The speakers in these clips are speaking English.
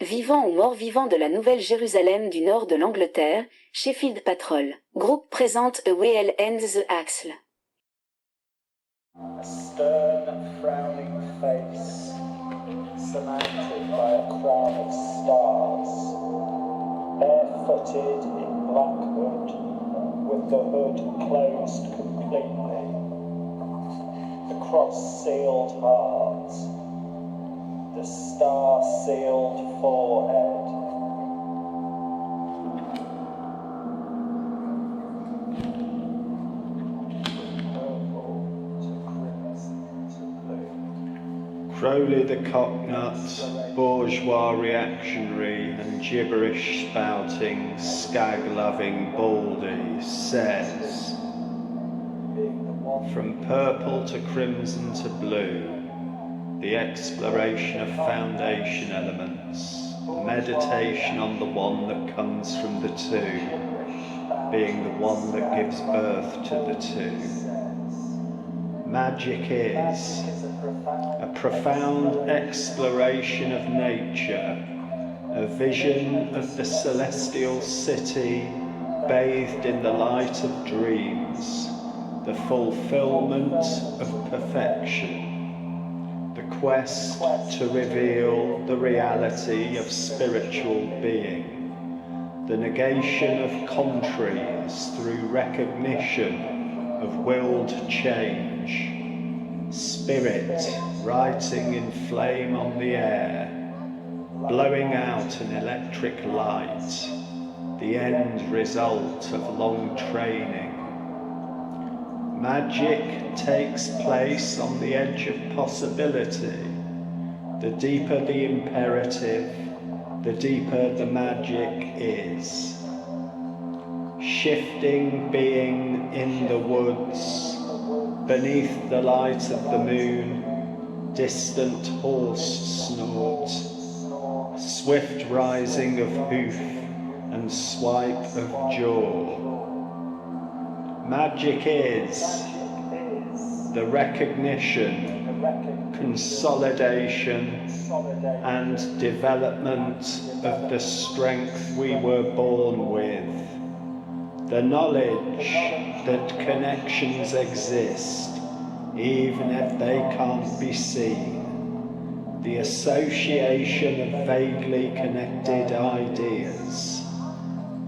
Vivants ou morts-vivants de la Nouvelle-Jérusalem du nord de l'Angleterre, Sheffield Patrol Group présente A Whale and the Axle. A stern, frowning face, surmounted by a crown of stars, barefooted in black hood, with the hood closed completely, the cross-sealed heart, the star-sealed forehead. Crowley the cocknut, bourgeois reactionary and gibberish spouting, skag-loving baldy says, from purple to crimson to blue, the exploration of foundation elements, meditation on the one that comes from the two, being the one that gives birth to the two. Magick is a profound exploration of nature, a vision of the celestial city bathed in the light of dreams, the fulfillment of perfection, the quest to reveal the reality of spiritual being, the negation of contraries through recognition of willed change, spirit writing in flame on the air, blowing out an electric light, the end result of long training. Magick takes place on the edge of possibility. The deeper the imperative, the deeper the magic is. Shifting being in the woods, beneath the light of the moon, distant horse snort, swift rising of hoof and swipe of jaw. Magick is the recognition, consolidation and development of the strength we were born with. The knowledge that connections exist, even if they can't be seen. The association of vaguely connected ideas.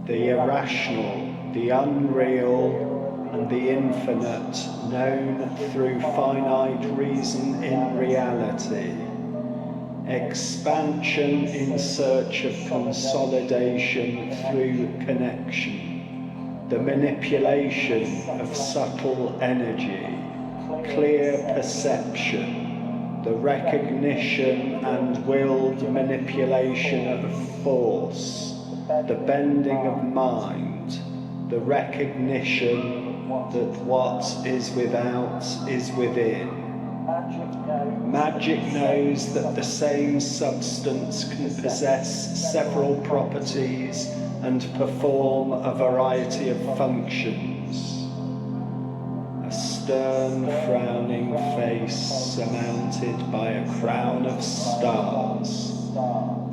The irrational, the unreal, and the infinite known through finite reason in reality. Expansion in search of consolidation through connection. The manipulation of subtle energy, clear perception, the recognition and willed manipulation of force, the bending of mind, the recognition that what is without is within. Magick knows that the same substance can possess several properties and perform a variety of functions. A stern, frowning face surmounted by a crown of stars,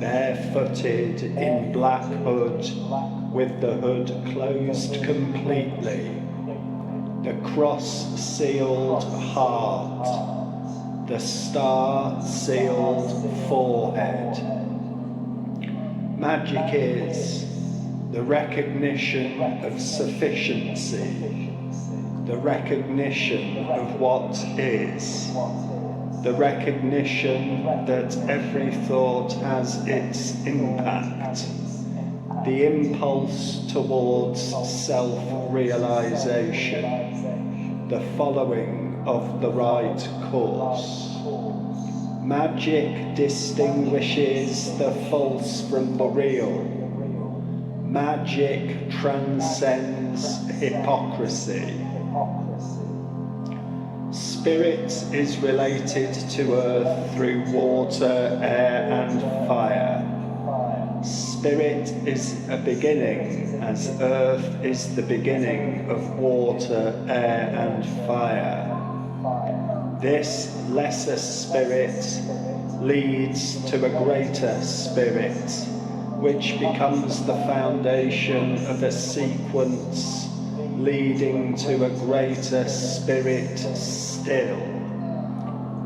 barefooted in black hood, with the hood closed completely, the cross-sealed heart, the star-sealed forehead. Magick is the recognition of sufficiency, the recognition of what is, the recognition that every thought has its impact, the impulse towards self-realization, the following of the right course. Magick distinguishes the false from the real. Magick transcends hypocrisy. Spirit is related to earth through water, air and fire. Spirit is a beginning, as earth is the beginning of water, air and fire. This lesser spirit leads to a greater spirit, which becomes the foundation of a sequence leading to a greater spirit still.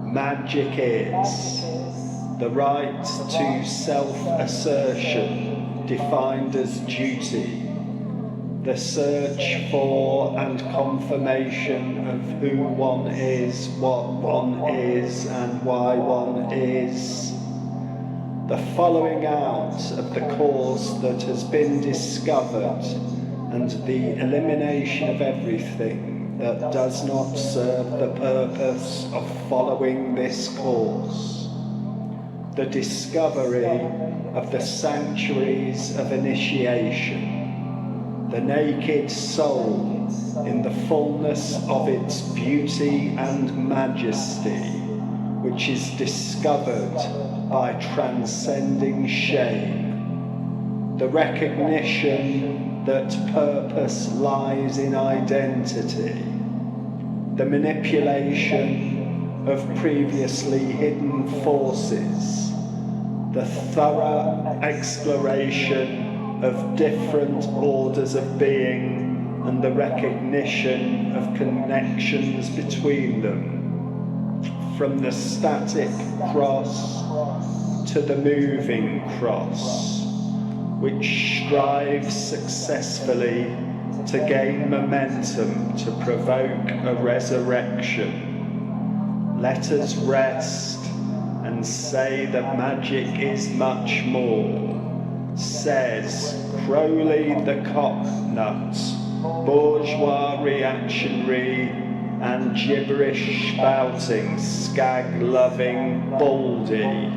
Magick is the right to self-assertion defined as duty, the search for and confirmation of who one is, what one is, and why one is. The following out of the cause that has been discovered and the elimination of everything that does not serve the purpose of following this course. The discovery of the sanctuaries of initiation. The naked soul in the fullness of its beauty and majesty, which is discovered by transcending shame. The recognition that purpose lies in identity. The manipulation of previously hidden forces. The thorough exploration of different orders of being and the recognition of connections between them, from the static cross to the moving cross, which strives successfully to gain momentum to provoke a resurrection. Let us rest and say that magic is much more. Says Crowley the cocknut, bourgeois reactionary and gibberish spouting, skag-loving baldy.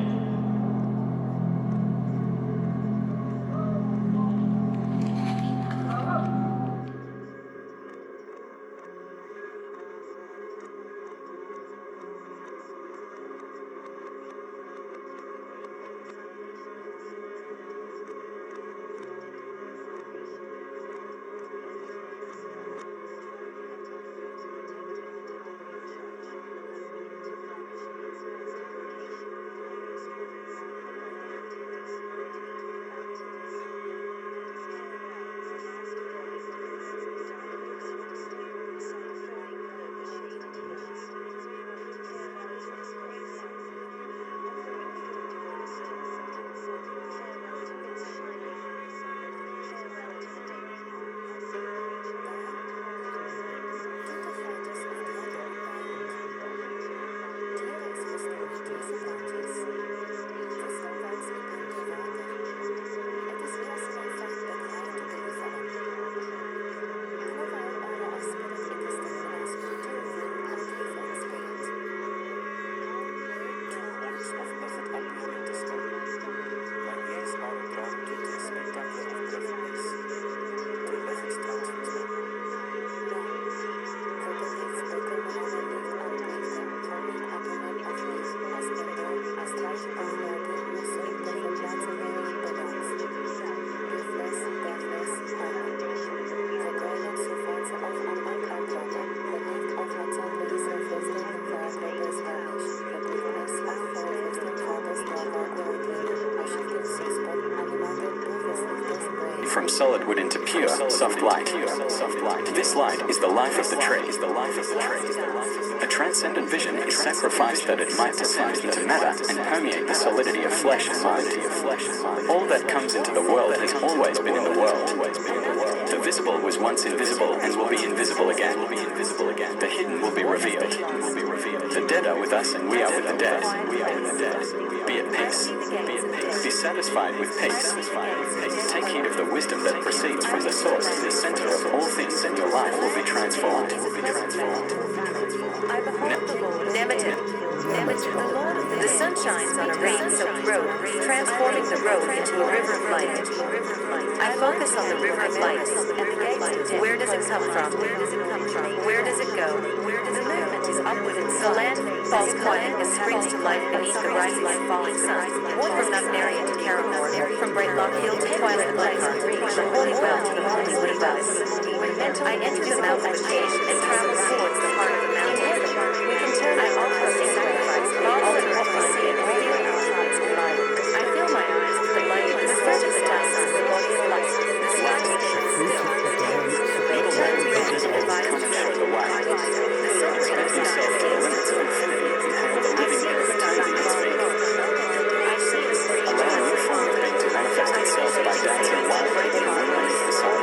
From solid wood into pure, soft light. This light is the life of the tree. A transcendent vision is sacrificed that it might descend into matter and permeate the solidity of flesh and mind. All that comes into the world has always been in the world. The visible was once invisible and will be invisible again. The hidden will be revealed. The dead are with us and we are with the dead. Be at peace. Be satisfied with peace. Take heed of the wisdom that proceeds from the source in the center of all things, and your life will be transformed. The sun shines on a rain-soaked road, transforming the road into a river of light. I focus on the river of light and the gate. Where does it come from? Where does it go? The movement is upward. The land falls quiet and springs to life beneath the rising and falling sun. From Nugnaria to Caramore, from Bright Lockfield to Twilight Blackheart, from the Holy Well to the Holy Woodbus. I enter the mountain of change and travel towards the heart of the mountain. I offer a sacrifice of all the earth I see and feel outsides in life. I fill my eyes with the light of the surge of the dust and the body of light. The sky is still. Evil hands made visible come and show the way. Expand yourself to the limits of infinity and handle the living air of eternity its feet. Allow a new form of being to manifest itself by dancing wildly in the wind beneath the sun.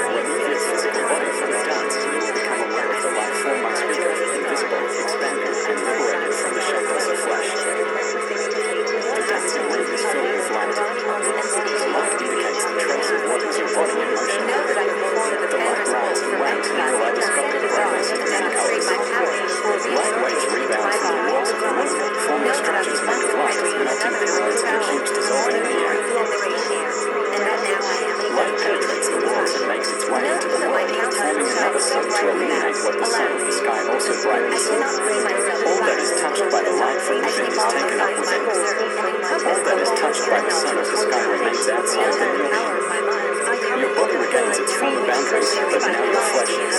Remove your physical body from the dance and you will become aware of the life form I speak of, invisible, expanded, and liberated from the shackles of flesh. The dancing room is filled with light. The light indicates the trace of what is your body in motion. The light rides and waves in kaleidoscopic brightness of many colors. Light waves rebound from the walls of the room, forming structures made of light, melting pyramids and cubes dissolving in the air. Light penetrates the walls and makes its way into the world, forming another sun to illuminate what the sun of the sky also brightens. All that is touched by the light from within is taken up within. All that is touched by the sun of the sky remains outside the illusion. Your body regains its former boundaries, but now your flesh is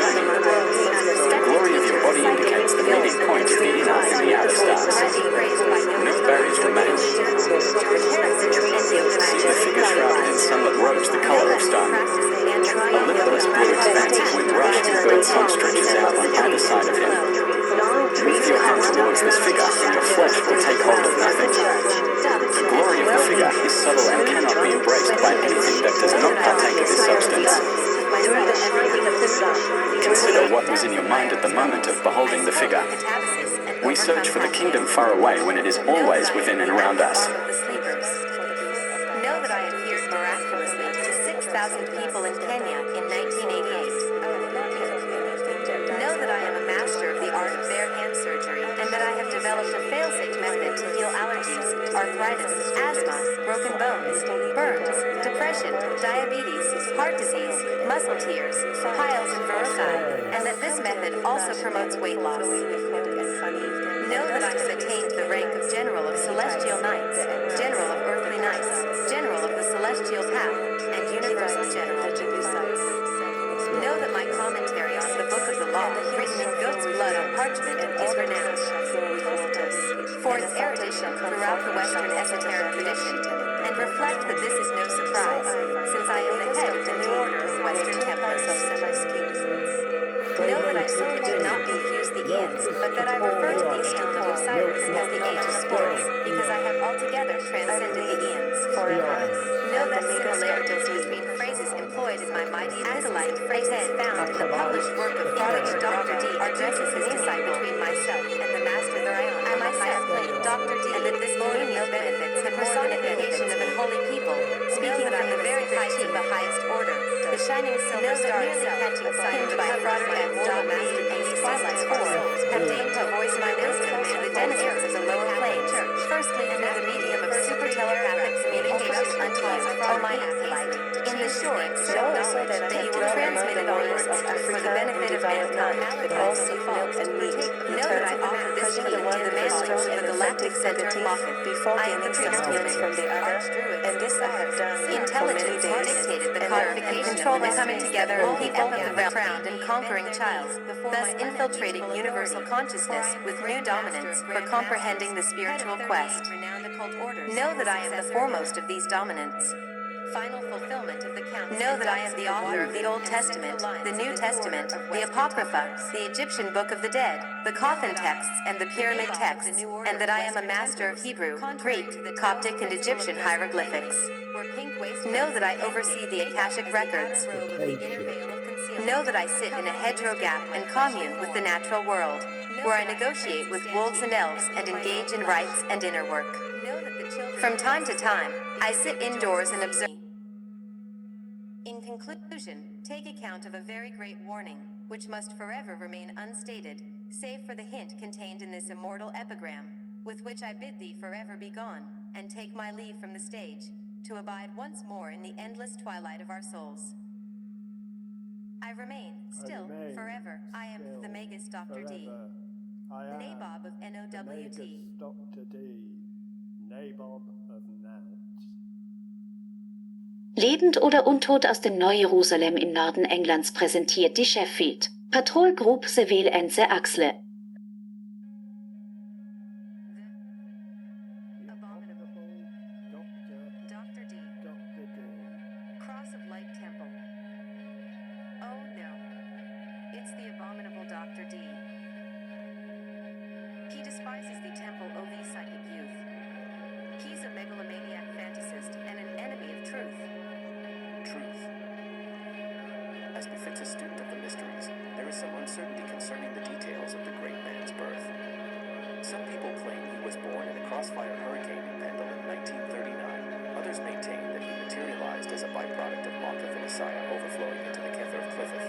shining. The glory of your body indicates the meeting point of the inner and the outer stars. No barriers remain. See the figure shrouded in sunlit robes, the color of stone. A limitless blue expansive wind rush and burnt sun stretches out on either side of him. Move your hands towards this figure and your flesh will take hold of nothing. The glory of the figure is subtle and cannot be embraced by anything that does not partake of this substance. Consider what was in your mind at the moment of beholding the figure. We search for the kingdom far away when it is always within and around us. Know that I appeared miraculously to 6,000 people in Kenya in 1988. Know that I am a master of the art of bare hand surgery and that I have developed a fail-safe method to heal allergies, arthritis, asthma, broken bones, burns, depression, diabetes, heart disease, muscle tears, piles and varicose, and that this method also promotes weight loss. Know that I have attained the rank of General of Celestial Knights, General of Earthly Knights, General of the Celestial Path, and Universal General. Know that my commentary on the Book of the Law, written in goat's blood on parchment, is renowned for its erudition throughout the Western esoteric tradition, and reflect that this is no surprise, since I am the head of the new order of Western Templars. Know that I simply do not confuse the Eons, but that I refer to the Eon of Osiris as the Age of Spores, because I have altogether transcended the Eons. Know that similarities between phrases employed in my mighty acolyte phrases found in the published work of Father Dr. D addresses his insight between myself and the Master Therion. I myself claim Dr. D and that this millennial benefits have personification of unholy people, speaking from the very height of the highest order. The shining silver star itself, catching fire by Father and Dog Master Ace Twilight's souls, have deigned to voice my wisdom to the denizens of the lower planes. Firstly, through the medium of super telepathic communication unto you, O my acolyte, in the sure and still knowledge that you will transmit it onwards for the benefit of mankind, but also false. Know that I offer this key to the masters of the galactic center Moffat. I am the transmutant from the Archdruid, and this I have done. Intelligence dictated the codification control the coming together of the epoch of the crowned and conquering child, thus infiltrating universal consciousness with new dominance for comprehending the spiritual quest. Know that I am the foremost of these dominants. Final fulfillment of the count. Know that I am the author of the Old Testament, the New Testament, the Apocrypha, the Egyptian Book of the Dead, the Coffin texts, and the Pyramid texts, and that I am a master of Hebrew, Greek, Coptic, and Egyptian hieroglyphics. Know that I oversee the Akashic records. Know that I sit in a hedgerow gap and commune with the natural world, where I negotiate with wolves and elves and engage in rites and inner work. From time to time, I sit indoors and observe. In conclusion, take account of a very great warning, which must forever remain unstated, save for the hint contained in this immortal epigram, with which I bid thee forever be gone, and take my leave from the stage, to abide once more in the endless twilight of our souls. I remain, still, forever. I am the Magus Dr. D. I am Nabob of the NOWT. Magus Dr. D. Nabob of Nout. Lebend oder untot aus dem Neu-Jerusalem im Norden Englands präsentiert die Sheffield Patrol Group Seville and the Axle. Abominable. Dr. D. Dr. D. Cross of Light Temple. Oh no. It's the abominable Dr. D. He despises the temple of the psychic youth. He's a megalomaniac fantasist and an enemy of truth. Truth. As befits a student of the mysteries, there is some uncertainty concerning the details of the great man's birth. Some people claim he was born in a crossfire hurricane in Pendle in 1939. Others maintain that he materialized as a byproduct of Mocketh the Messiah overflowing into the Kether of Clifford.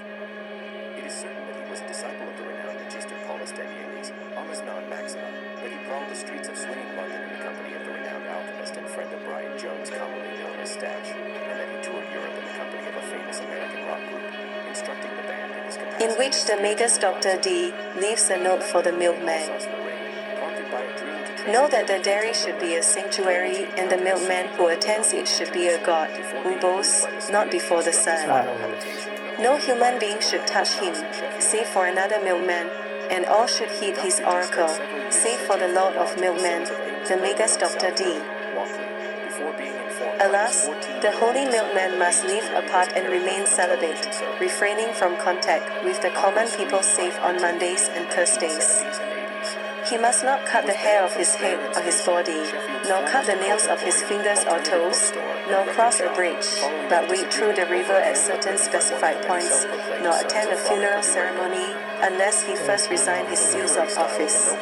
It is certain that he was a disciple of the renowned Magister Paulus Daniels, Amaznon Maxima, but he prowled the streets of swinging London in the company of the renowned alchemist and friend of Brian Jones, commonly known as Stash, and that he toured Europe in the company of a famous American rock group, instructing the band in his capacity. In which the Magus Dr. D leaves a note for the milkman. Know that the dairy should be a sanctuary, and the milkman who attends it should be a god, who boasts not before the sun. No human being should touch him, save for another milkman, and all should heed his oracle, save for the Lord of Milkmen, the Magus Dr. D. Alas, the holy milkman must live apart and remain celibate, refraining from contact with the common people save on Mondays and Thursdays. He must not cut the hair of his head or his body, nor cut the nails of his fingers or toes, nor cross a bridge, but wade through the river at certain specified points, nor attend a funeral ceremony unless he first resign his seals of office.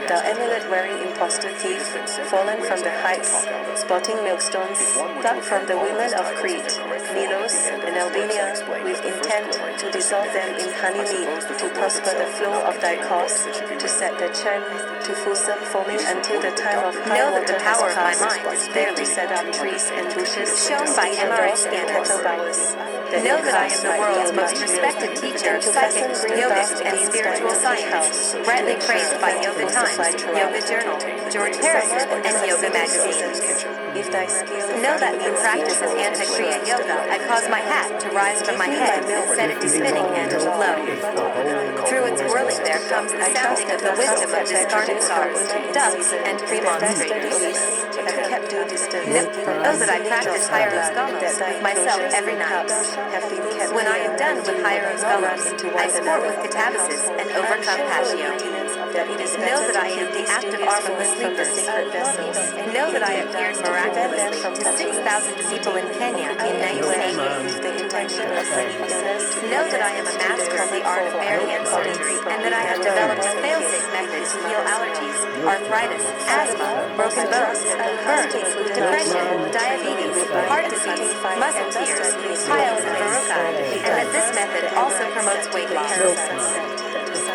Thou amulet-wearing impostor thief, fallen from the heights, sporting millstones, dug from the women of Crete, Milos, and Albania, with intent to dissolve them in honey mead, to prosper the flow of thy cause, to set the churn to fulsome foaming until the time of high water has passed, there to set up trees and bushes, shown by MRS and cattle bowers. Know that I am the world's most respected teacher, psychic, yogic, and spiritual science, rightly praised by Yoga Times, Yoga Journal, George Harrison, and Yoga Magazine. Know that through practice of Antakriya Yoga, I cause my hat to rise from my head and set it to spinning and to flow. Through its whirling there comes the sounding of the wisdom of discarded stars, ducks, and premonstrators. Know that I practice Hieros Galos with myself every night. When I am done with Hieros Galos, I sport with catabasis and overcome Pashio. Know that I am the active arm of the sleepers. Know that I appeared miraculously to 6,000 people in Kenya in 1988. Know that I am a master of the art of Marian surgery and that I have developed a fail-safe method to heal allergies, arthritis, asthma, broken bones, burns, depression, diabetes, heart disease, muscle tears, piles and verrucai, and that this method also promotes weight loss.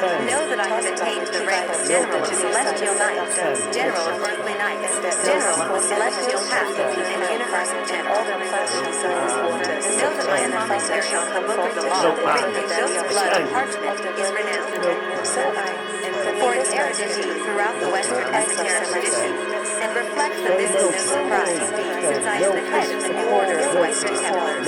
Know that I have attained the rank of General of Celestial Knights, General of Earthly Knights, General of the Celestial Path, and Universal General. Know that my commentary on the Book of the Law, written in Joseph's blood and parchment, is renowned. For its aridity throughout the Western esoteric tradition, and reflects that this is no surprise, since I am the head of the new order of Western Templars.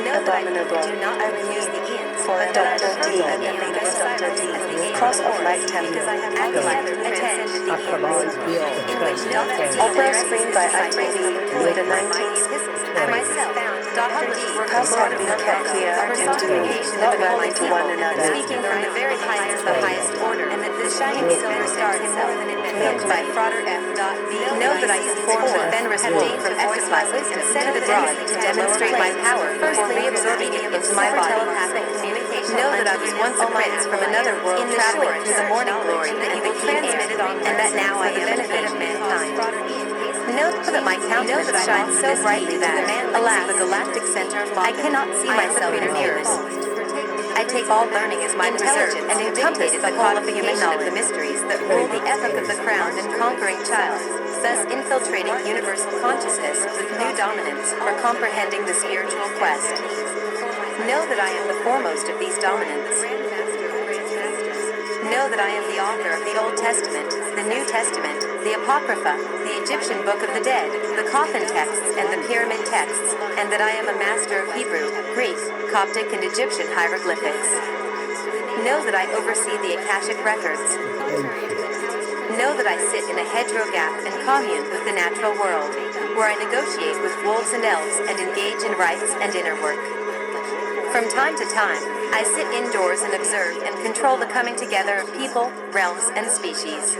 Know that I do not refuse the inns, for but that I Dr. D refer and to the the Magus Dr. D, Cross Cross of Light Temple. because I have accolade transcended the inns, in which Dr. D Opera Spring by ITV with the 19th. I myself found Dr. D Paths have been kept clear and due, not running to one another. speaking from the very highest of the highest order, and that the shining silver star is more than admitted by Frater F.B. Know that I informed with Fenris Wool from exercises and sent it abroad to demonstrate my power before reabsorbing it into my body. Know that I was once a prince from another world traveling through the morning glory that you will transmit it on, and that now I am the benefit of mankind. Note that my countenance shines so brightly that, alas, the galactic center of I cannot see myself in mirrors. I I take all learning as my intelligence and encompass the whole of the human knowledge, the mysteries that rule the epoch of the crowned and conquering child, thus infiltrating universal consciousness with new dominance for comprehending the spiritual quest. Know that I am the foremost of these dominants. Know that I am the author of the Old Testament, the New Testament, the Apocrypha, the Egyptian Book of the Dead, the Coffin texts, and the Pyramid texts, and that I am a master of Hebrew, Greek, Coptic, and Egyptian hieroglyphics. Know that I oversee the Akashic records. Know that I sit in a hedgerow gap and commune with the natural world, where I negotiate with wolves and elves and engage in rites and inner work. From time to time, I sit indoors and observe and control the coming together of people, realms, and species.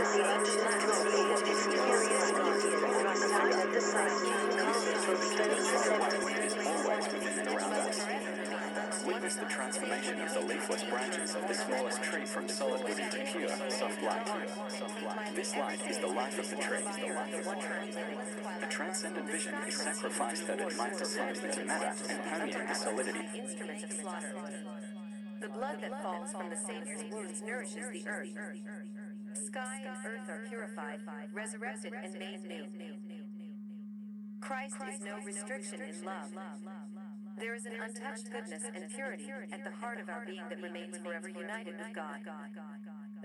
Witness the transformation of the leafless branches of the smallest tree from solid wood into pure, soft light. This light is the life of the tree. A transcendent vision is sacrificed that it might descend into matter and permeate solidity. Instruments of slaughter. The blood that falls from the Savior's wounds nourishes the earth. Sky and earth are purified, resurrected, and made new. Christ is no restriction in love. There is an untouched goodness and purity at the heart of our being that remains forever united with God.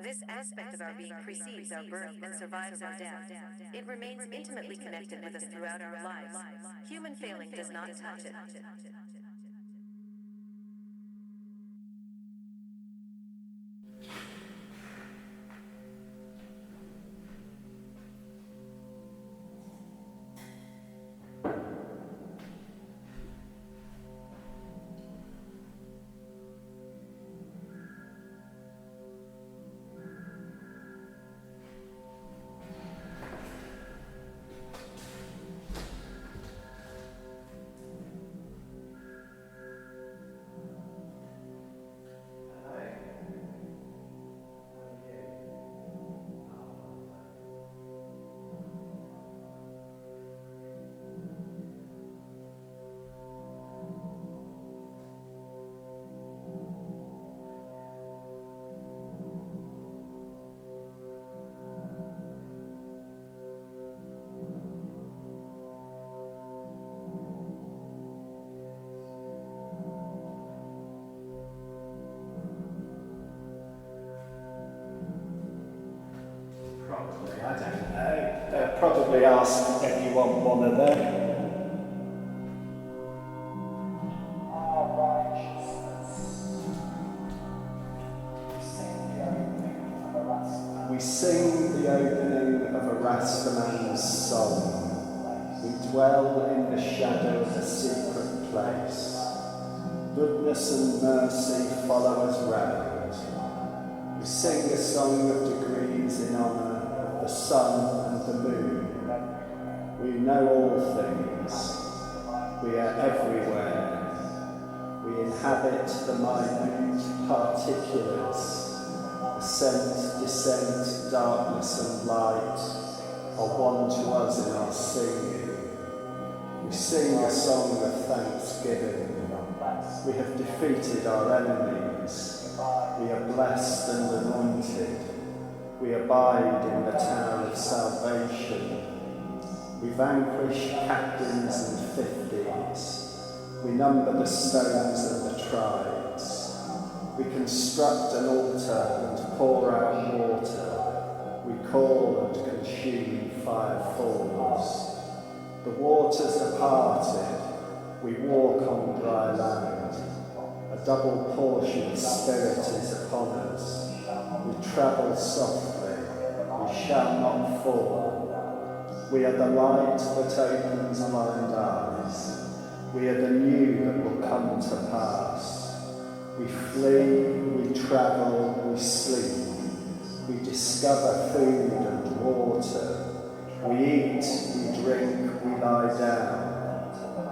This aspect of our being precedes our birth and survives our death. It remains intimately connected with us throughout our lives. Human failing does not touch it. I don't know. Probably ask anyone one of them. Our righteousness. We sing the opening of a Rastaman's song. We dwell in the shadow of a secret place. Goodness and mercy follow us round. We sing a song of degrees in honour of the sun and the moon. We know all things. We are everywhere. We inhabit the minute particulates. Ascent, descent, darkness and light are one to us in our singing. We sing a song of thanksgiving. We have defeated our enemies. We are blessed and anointed. We abide in the tower of salvation. We vanquish captains and 50s. We number the stones and the tribes. We construct an altar and pour out water. We call and consume fire falls. The waters are parted. We walk on dry land. A double portion of spirit is upon us. We travel softly. We shall not fall. We are the light that opens blind eyes. We are the new that will come to pass. We flee, we travel, we sleep. We discover food and water. We eat, we drink, we lie down.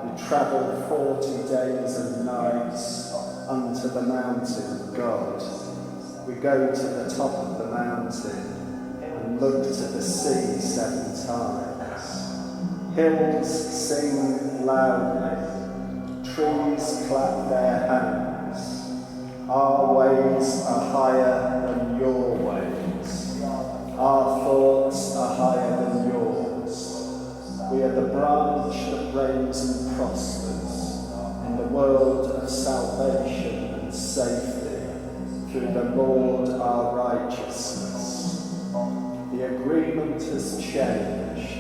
We travel 40 days and nights unto the mountain of God. We go to the top of the mountain and look to the sea 7 times. Hills sing loudly. Trees clap their hands. Our ways are higher than your ways. Our thoughts are higher than yours. We are the branch that reigns and prospers in the world of salvation and safety through the Lord our righteousness. The agreement has changed.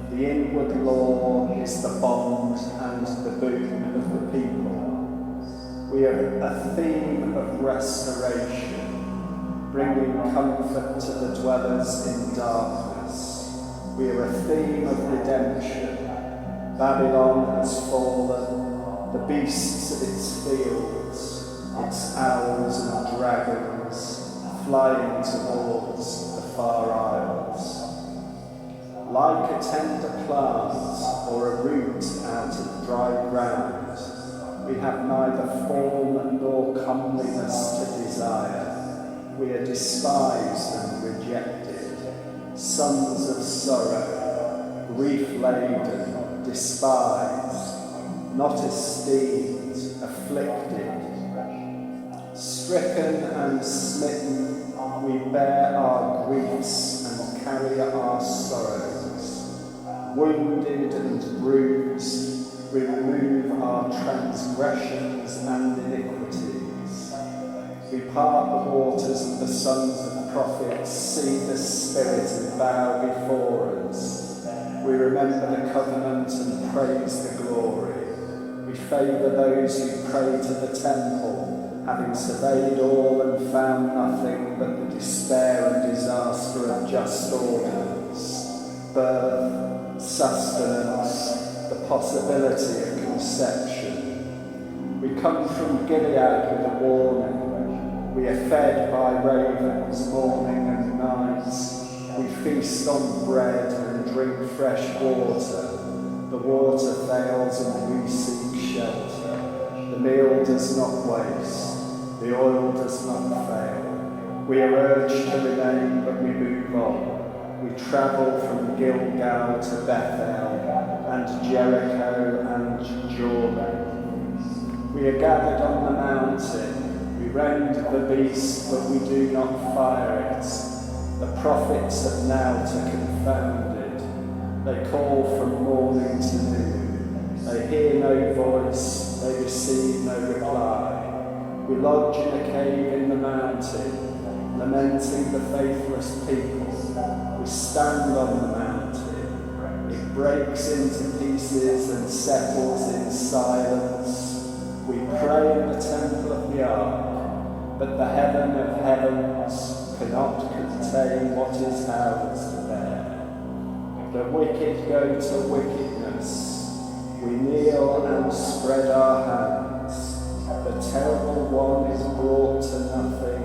The inward law is the bond and the boon of the people. We are a theme of restoration, bringing comfort to the dwellers in darkness. We are a theme of redemption. Babylon has fallen, the beasts of its fields, its owls and dragons, flying towards the far isles. Like a tender plant or a root out of dry ground, we have neither form nor comeliness to desire. We are despised and rejected, sons of sorrow, grief-laden, despised, not esteemed, afflicted. Stricken and smitten, we bear our griefs and carry our sorrows. Wounded and bruised, we remove our transgressions and iniquities. We part the waters and the sons of prophets see the Spirit and bow before us. We remember the covenant and praise the glory. We favour those who pray to the temple, having surveyed all and found nothing but the despair and disaster of just ordinance, birth, sustenance, the possibility of conception. We come from Gilead with a warning. We are fed by ravens morning and night. We feast on bread and drink fresh water. The water fails and we seek shelter. The meal does not waste. The oil does not fail. We are urged to remain, but we move on. We travel from Gilgal to Bethel and Jericho and Jordan. We are gathered on the mountain. We rend the beast, but we do not fire it. The prophets have now to confound it. They call from morning to noon. They hear no voice. They receive no reply. We lodge in a cave in the mountain, lamenting the faithless people. We stand on the mountain. It breaks into pieces and settles in silence. We pray in the temple of the ark, but the heaven of heavens cannot contain what is housed there. The wicked go to wickedness. We kneel and spread our hands. The terrible one is brought to nothing.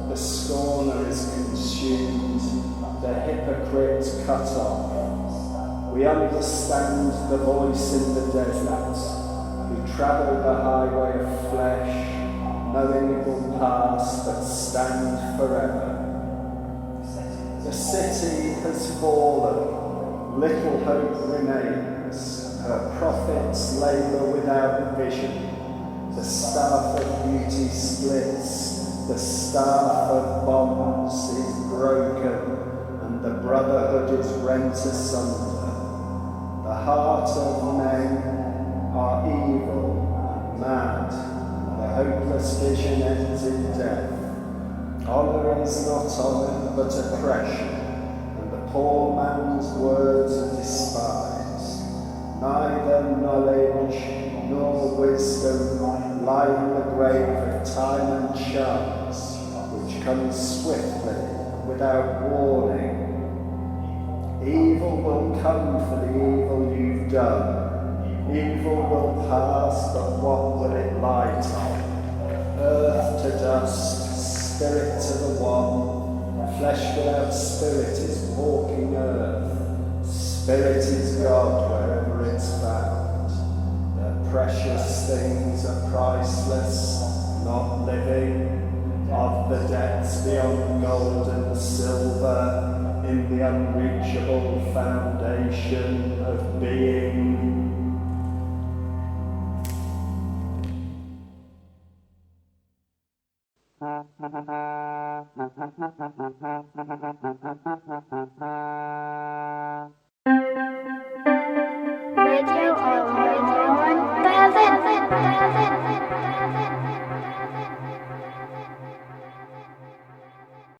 The scorner is consumed. The hypocrite cut off. We understand the voice in the desert. We travel the highway of flesh, knowing it will pass but stand forever. The city has fallen, little hope remains. Her prophets labour without vision. The staff of beauty splits, the staff of bonds is broken, and the brotherhood is rent asunder. The heart of men are evil and mad, the hopeless vision ends in death. Honour is not honour but oppression, and the poor man's words are despised. Neither knowledge nor wisdom lie in the grave of time and chance, which comes swiftly without warning. Evil will come for the evil you've done. Evil will pass, but what will it light on? Earth to dust, spirit to the one. Flesh without spirit is walking earth. Spirit is God wherever it's found. The precious things are priceless, not living. Of the depths beyond gold and silver, in the unreachable foundation of being. Radio on Berlin.